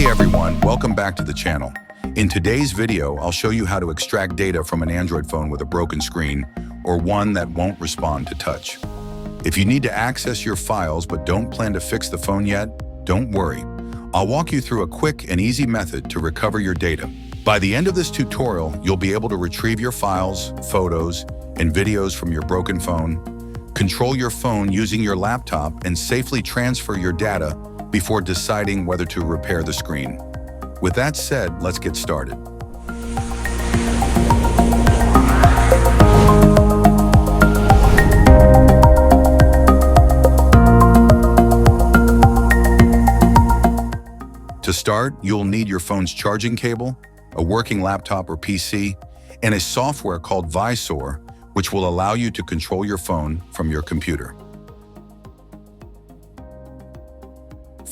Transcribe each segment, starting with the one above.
Hey everyone, welcome back to the channel. In today's video, I'll show you how to extract data from an Android phone with a broken screen or one that won't respond to touch. If you need to access your files but don't plan to fix the phone yet, don't worry. I'll walk you through a quick and easy method to recover your data. By the end of this tutorial, you'll be able to retrieve your files, photos, and videos from your broken phone, control your phone using your laptop, and safely transfer your data before deciding whether to repair the screen. With that said, let's get started. To start, you'll need your phone's charging cable, a working laptop or PC, and a software called Vysor, which will allow you to control your phone from your computer.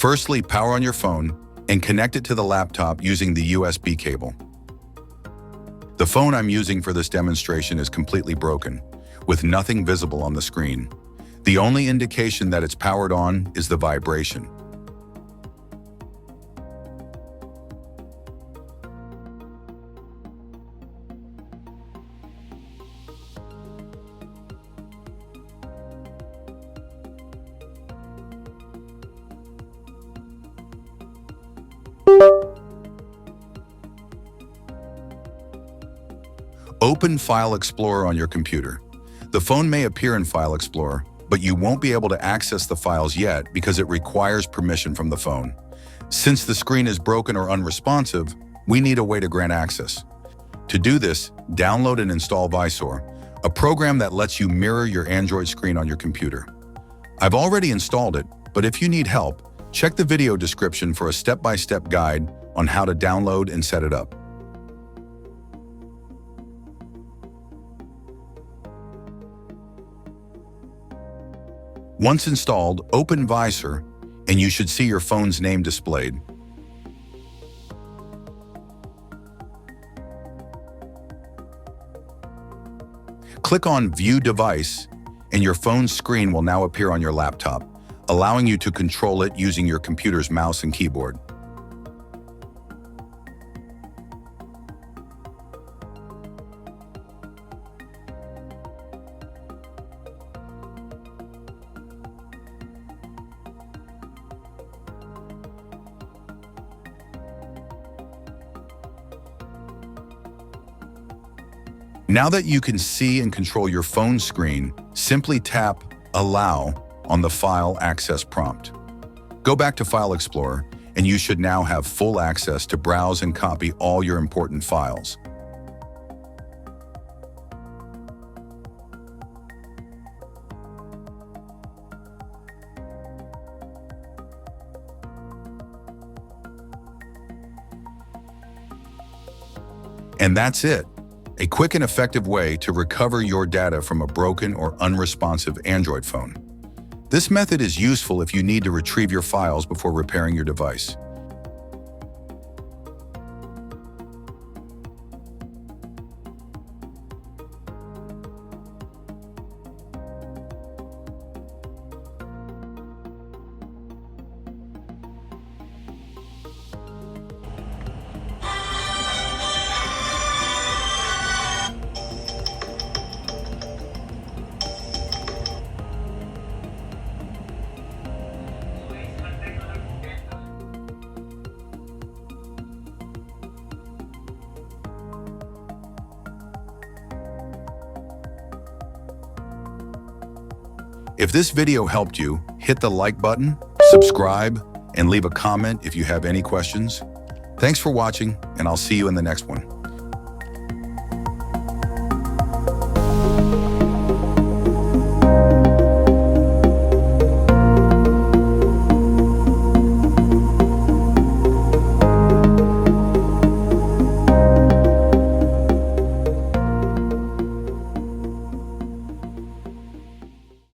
Firstly, power on your phone and connect it to the laptop using the USB cable. The phone I'm using for this demonstration is completely broken, with nothing visible on the screen. The only indication that it's powered on is the vibration. Open File Explorer on your computer. The phone may appear in File Explorer, but you won't be able to access the files yet because it requires permission from the phone. Since the screen is broken or unresponsive, we need a way to grant access. To do this, download and install Vysor, a program that lets you mirror your Android screen on your computer. I've already installed it, but if you need help, check the video description for a step-by-step guide on how to download and set it up. Once installed, open Vysor, and you should see your phone's name displayed. Click on View Device, and your phone's screen will now appear on your laptop, allowing you to control it using your computer's mouse and keyboard. Now that you can see and control your phone screen, simply tap Allow on the File Access prompt. Go back to File Explorer, and you should now have full access to browse and copy all your important files. And that's it. A quick and effective way to recover your data from a broken or unresponsive Android phone. This method is useful if you need to retrieve your files before repairing your device. If this video helped you, hit the like button, subscribe, and leave a comment if you have any questions. Thanks for watching, and I'll see you in the next one.